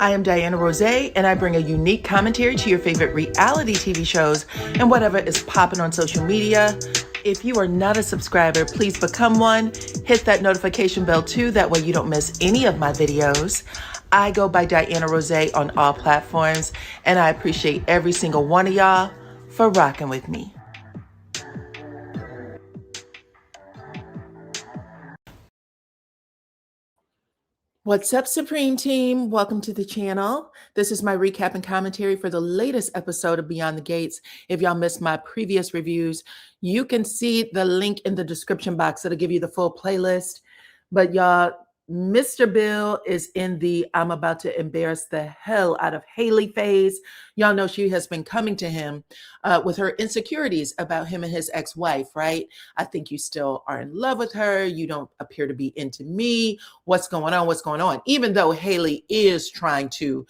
I am DYANAROZAY, and I bring a unique commentary to your favorite reality TV shows and whatever is popping on social media. If you are not a subscriber, please become one. Hit that notification bell too, that way you don't miss any of my videos. I go by DYANAROZAY on all platforms, and I appreciate every single one of y'all for rocking with me. What's up, Supreme Team? Welcome to the channel. This is my recap and commentary for the latest episode of Beyond the Gates. If y'all missed my previous reviews, you can see the link in the description box. It'll give you the full playlist. But y'all, Mr. Bill is in the I'm about to embarrass the hell out of Hayley phase. Y'all know she has been coming to him with her insecurities about him and his ex-wife, right? I think you still are in love with her. You don't appear to be into me. What's going on? What's going on? Even though Hayley is trying to,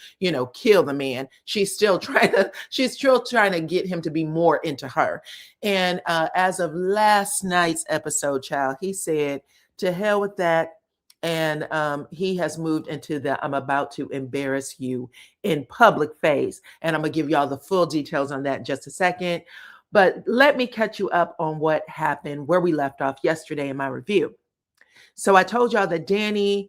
kill the man, she's still trying to get him to be more into her. And as of last night's episode, child, he said, to hell with that. And he has moved into the I'm about to embarrass you in public phase. And I'm going to give y'all the full details on that in just a second. But let me catch you up on what happened, where we left off yesterday in my review. So I told y'all that Danny,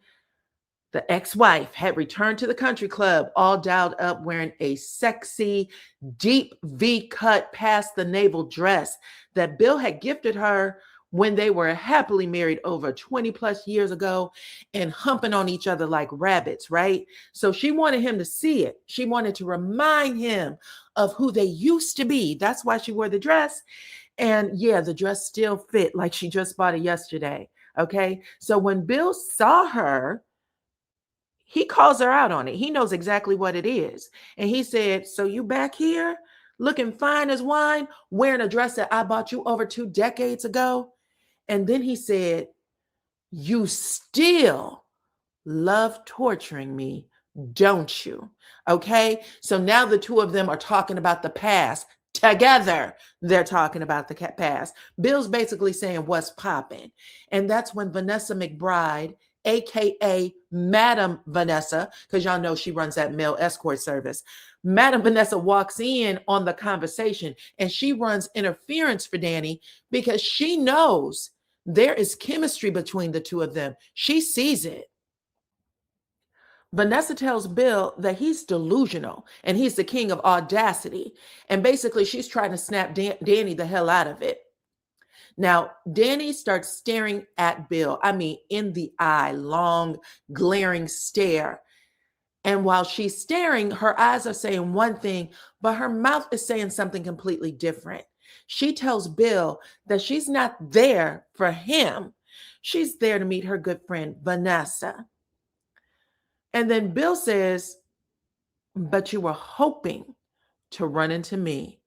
the ex-wife, had returned to the country club all dialed up, wearing a sexy, deep V-cut past the navel dress that Bill had gifted her when they were happily married over 20 plus years ago and humping on each other like rabbits, right? So she wanted him to see it. She wanted to remind him of who they used to be. That's why she wore the dress. And yeah, the dress still fit like she just bought it yesterday. Okay. So when Bill saw her, he calls her out on it. He knows exactly what it is. And he said, so you back here looking fine as wine, wearing a dress that I bought you over 2 decades ago? And then he said, you still love torturing me, don't you? Okay. So now the two of them are talking about the past together. They're talking about the past. Bill's basically saying what's popping. And that's when Vanessa McBride, AKA Madam Vanessa, because y'all know she runs that male escort service. Madam Vanessa walks in on the conversation and she runs interference for Danny because she knows there is chemistry between the two of them. She sees it. Vanessa tells Bill that he's delusional and he's the king of audacity. And basically, she's trying to snap Danny the hell out of it. Now, Danny starts staring at Bill. I mean, in the eye, long, glaring stare. And while she's staring, her eyes are saying one thing, but her mouth is saying something completely different. She tells Bill that she's not there for him. She's there to meet her good friend, Vanessa. And then Bill says, but you were hoping to run into me.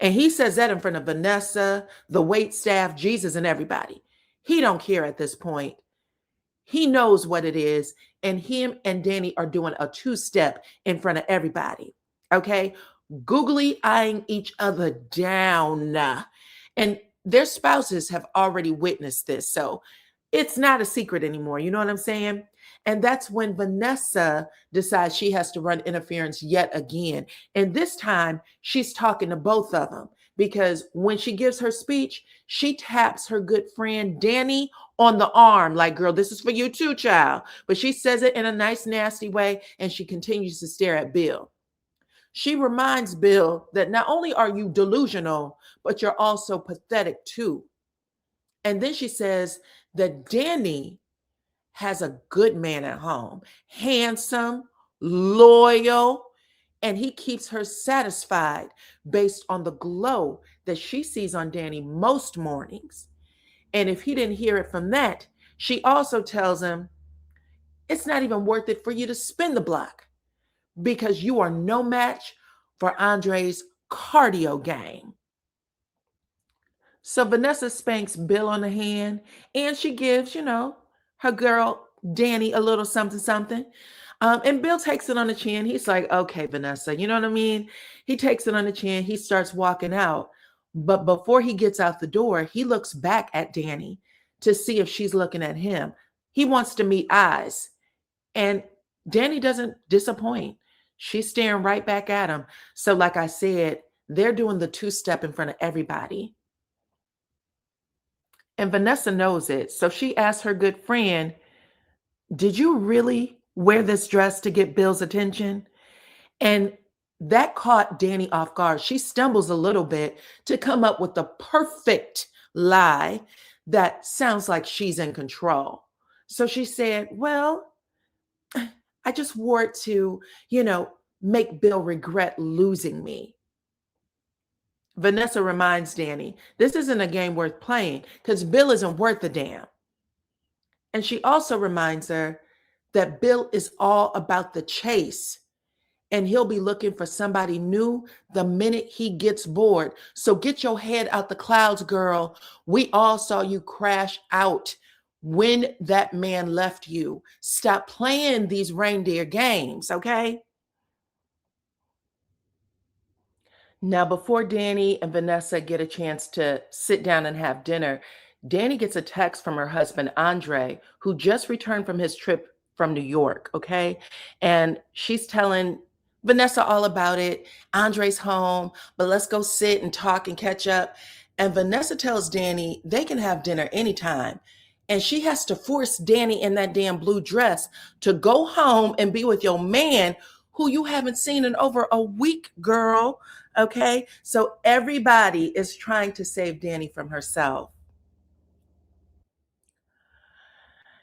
And he says that in front of Vanessa, the wait staff, Jesus, and everybody. He don't care at this point. He knows what it is. And him and Danny are doing a 2-step in front of everybody. Okay. Googly eyeing each other down. And their spouses have already witnessed this. So it's not a secret anymore. You know what I'm saying? And that's when Vanessa decides she has to run interference yet again. And this time she's talking to both of them, because when she gives her speech, she taps her good friend Danny on the arm like, girl, this is for you too, child. But she says it in a nice, nasty way. And she continues to stare at Bill. She reminds Bill that not only are you delusional, but you're also pathetic too. And then she says that Danny has a good man at home, handsome, loyal, and he keeps her satisfied based on the glow that she sees on Danny most mornings. And if he didn't hear it from that, she also tells him, it's not even worth it for you to spin the block because you are no match for Andre's cardio game. So Vanessa spanks Bill on the hand and she gives, her girl Danny a little something, something. And Bill takes it on the chin. He's like, okay, Vanessa, you know what I mean? He takes it on the chin. He starts walking out. But before he gets out the door, he looks back at Danny to see if she's looking at him. He wants to meet eyes. And Danny doesn't disappoint. She's staring right back at him. So, like I said, they're doing the two-step in front of everybody. And Vanessa knows it. So she asks her good friend, did you really wear this dress to get Bill's attention? And that caught Danny off guard. She stumbles a little bit to come up with the perfect lie that sounds like she's in control. So she said, well, I just wore it to, make Bill regret losing me. Vanessa reminds Danny, this isn't a game worth playing because Bill isn't worth a damn. And she also reminds her that Bill is all about the chase and he'll be looking for somebody new the minute he gets bored. So get your head out the clouds, girl. We all saw you crash out when that man left you. Stop playing these reindeer games, okay? Now, before Danny and Vanessa get a chance to sit down and have dinner, Danny gets a text from her husband, Andre, who just returned from his trip from New York. Okay. And she's telling Vanessa all about it. Andre's home, but let's go sit and talk and catch up. And Vanessa tells Danny they can have dinner anytime. And she has to force Danny in that damn blue dress to go home and be with your man who you haven't seen in over a week, girl. Okay, so everybody is trying to save Danny from herself.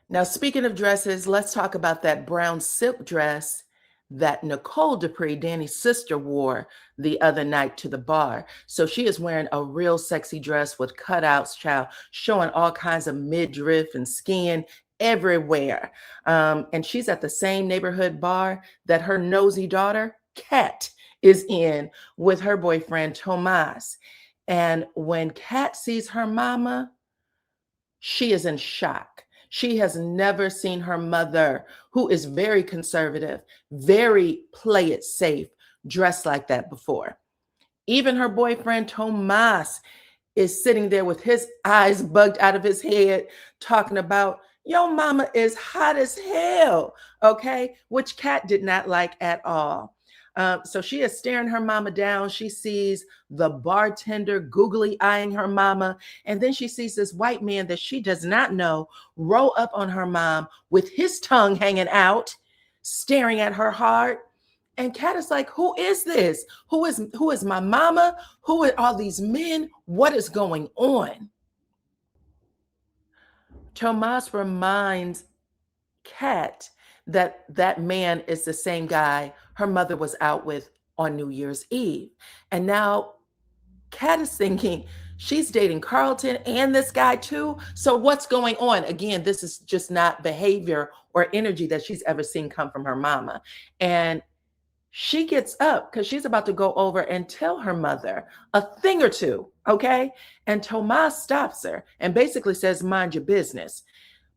Now, speaking of dresses, let's talk about that brown silk dress that Nicole Dupree, Danny's sister, wore the other night to the bar. So she is wearing a real sexy dress with cutouts, child, showing all kinds of midriff and skin everywhere. And she's at the same neighborhood bar that her nosy daughter, Kat, is in with her boyfriend, Tomas. And when Kat sees her mama, she is in shock. She has never seen her mother, who is very conservative, very play it safe, dressed like that before. Even her boyfriend, Tomas, is sitting there with his eyes bugged out of his head, talking about, yo, mama is hot as hell, okay? Which Kat did not like at all. So she is staring her mama down. She sees the bartender googly eyeing her mama. And then she sees this white man that she does not know roll up on her mom with his tongue hanging out, staring at her hard. And Kat is like, who is this? Who is my mama? Who are all these men? What is going on? Tomas reminds Kat that that man is the same guy her mother was out with on New Year's Eve. And now Kat is thinking she's dating Carlton and this guy too. So what's going on? Again, this is just not behavior or energy that she's ever seen come from her mama. And she gets up because she's about to go over and tell her mother a thing or two. Okay. And Tomas stops her and basically says, mind your business,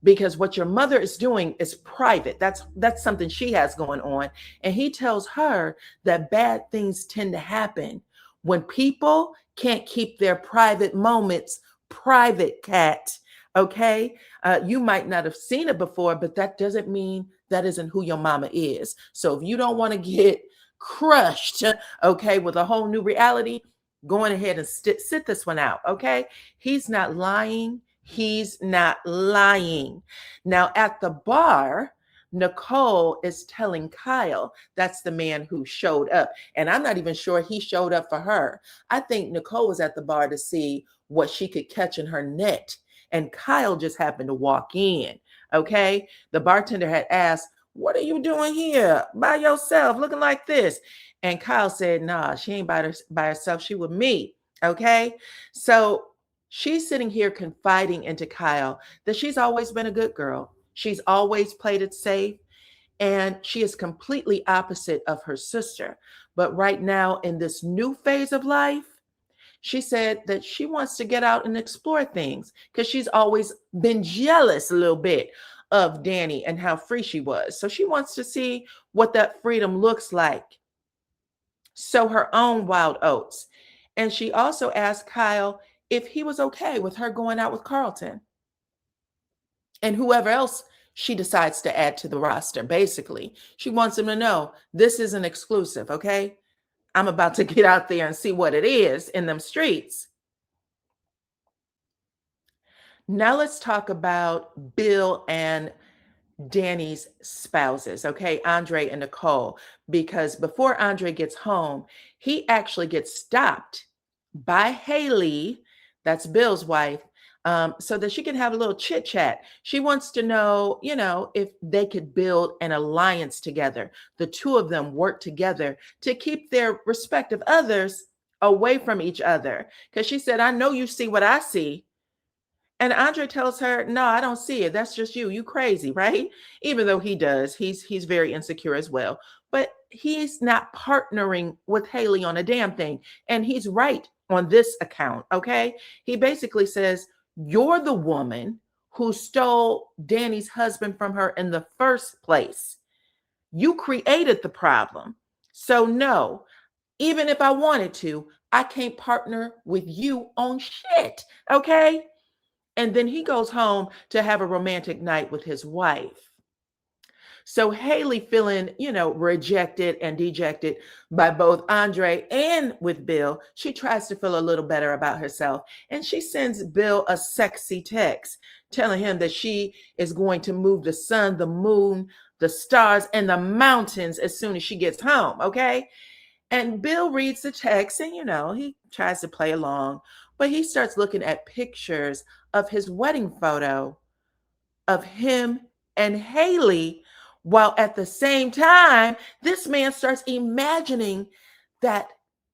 because what your mother is doing is private. That's something she has going on. And he tells her that bad things tend to happen when people can't keep their private moments private, Kat. Okay. You might not have seen it before, but that doesn't mean that isn't who your mama is. So if you don't want to get crushed, okay, with a whole new reality, go on ahead and sit this one out. Okay. He's not lying. He's not lying. Now, at the bar, Nicole is telling Kyle, that's the man who showed up. And I'm not even sure he showed up for her. I think Nicole was at the bar to see what she could catch in her net. And Kyle just happened to walk in. Okay. The bartender had asked, what are you doing here by yourself looking like this? And Kyle said, nah, she ain't by herself. She with me. Okay. So she's sitting here confiding into Kyle that she's always been a good girl. She's always played it safe. And she is completely opposite of her sister. But right now, in this new phase of life, she said that she wants to get out and explore things because she's always been jealous a little bit of Danny and how free she was. So she wants to see what that freedom looks like. Sow her own wild oats. And she also asked Kyle if he was okay with her going out with Carlton and whoever else she decides to add to the roster. Basically, she wants him to know this isn't exclusive, okay? I'm about to get out there and see what it is in them streets. Now let's talk about Bill and Danny's spouses, okay? Andre and Nicole, because before Andre gets home, he actually gets stopped by Hayley, that's Bill's wife, so that she can have a little chit chat. She wants to know, if they could build an alliance together. The two of them work together to keep their respective others away from each other. Because she said, I know you see what I see. And Andre tells her, no, I don't see it. That's just you. You crazy, right? Even though he does, he's very insecure as well. But he's not partnering with Hayley on a damn thing. And he's right on this account, okay? He basically says, you're the woman who stole Danny's husband from her in the first place. You created the problem. So no, even if I wanted to, I can't partner with you on shit, okay? And then he goes home to have a romantic night with his wife. So Hayley, feeling, rejected and dejected by both Andre and with Bill, she tries to feel a little better about herself. And she sends Bill a sexy text telling him that she is going to move the sun, the moon, the stars, and the mountains as soon as she gets home, okay? And Bill reads the text and, he tries to play along, but he starts looking at pictures of his wedding photo of him and Hayley, while at the same time, this man starts imagining that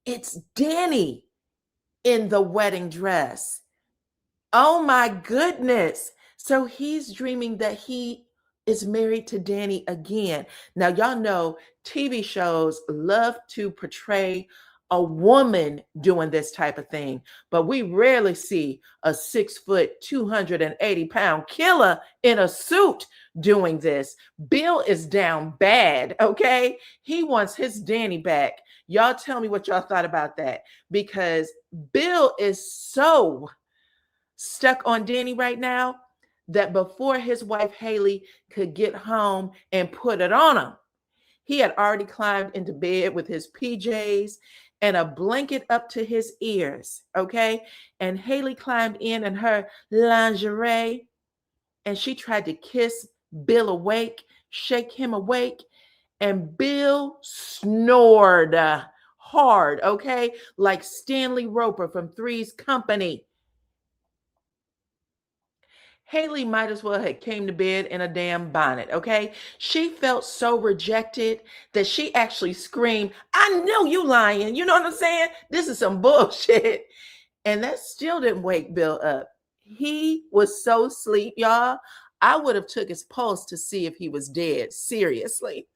it's Danny in the wedding dress. Oh my goodness. So he's dreaming that he is married to Danny again. Now, y'all know TV shows love to portray a woman doing this type of thing, but we rarely see a 6 foot, 280-pound killer in a suit doing this. Bill is down bad, okay? He wants his Danny back. Y'all tell me what y'all thought about that, because Bill is so stuck on Danny right now that before his wife Hayley could get home and put it on him, he had already climbed into bed with his PJs and a blanket up to his ears, okay? And Hayley climbed in her lingerie, and she tried to kiss Bill awake, shake him awake, and Bill snored hard, okay? Like Stanley Roper from Three's Company. Hayley might as well have came to bed in a damn bonnet, okay? She felt so rejected that she actually screamed, I know you lying. You know what I'm saying? This is some bullshit. And that still didn't wake Bill up. He was so asleep, y'all. I would have took his pulse to see if he was dead. Seriously.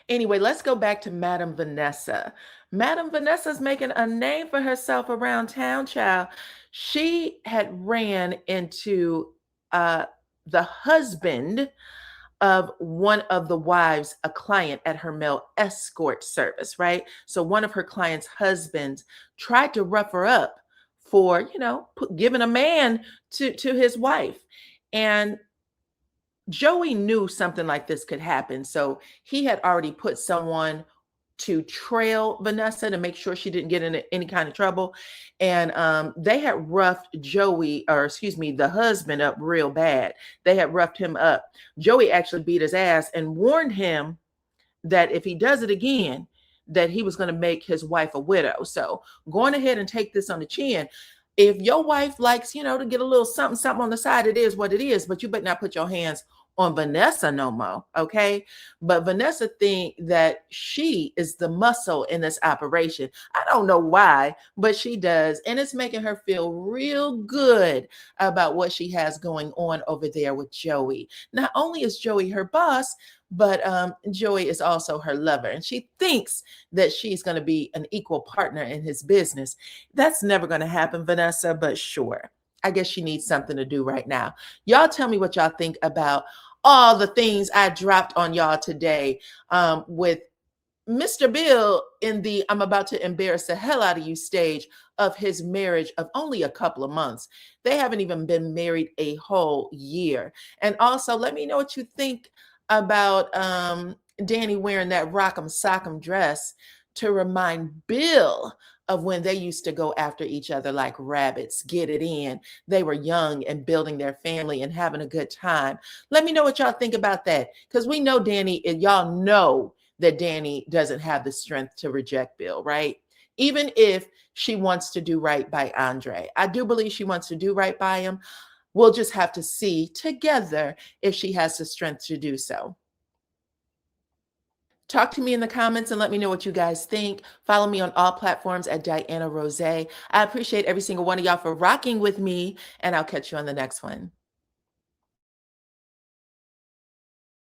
Anyway, let's go back to Madame Vanessa. Madame Vanessa's making a name for herself around town, child. She had ran into the husband of one of the wives, a client at her male escort service, right? So one of her client's husbands tried to rough her up for, giving a man to his wife. And Joey knew something like this could happen. So he had already put someone to trail Vanessa to make sure she didn't get into any kind of trouble. And they had roughed the husband up real bad. They had roughed him up. Joey actually beat his ass and warned him that if he does it again, that he was going to make his wife a widow. So going ahead and take this on the chin. If your wife likes, to get a little something on the side, it is what it is, but you better not put your hands on Vanessa no more, okay? But Vanessa think that she is the muscle in this operation. I don't know why, but she does. And it's making her feel real good about what she has going on over there with Joey. Not only is Joey her boss, but Joey is also her lover. And she thinks that she's going to be an equal partner in his business. That's never going to happen, Vanessa, but sure. I guess she needs something to do right now. Y'all tell me what y'all think about all the things I dropped on y'all today with Mr. Bill in the I'm about to embarrass the hell out of you stage of his marriage of only a couple of months. They haven't even been married a whole year. And also, let me know what you think about Danny wearing that rock'em sock'em dress to remind Bill of when they used to go after each other like rabbits, get it in. They were young and building their family and having a good time. Let me know what y'all think about that, because we know Danny, and y'all know that Danny doesn't have the strength to reject Bill, right? Even if she wants to do right by Andre. I do believe she wants to do right by him. We'll just have to see together if she has the strength to do so. Talk to me in the comments and let me know what you guys think. Follow me on all platforms at DYANAROZAY. I appreciate every single one of y'all for rocking with me, and I'll catch you on the next one.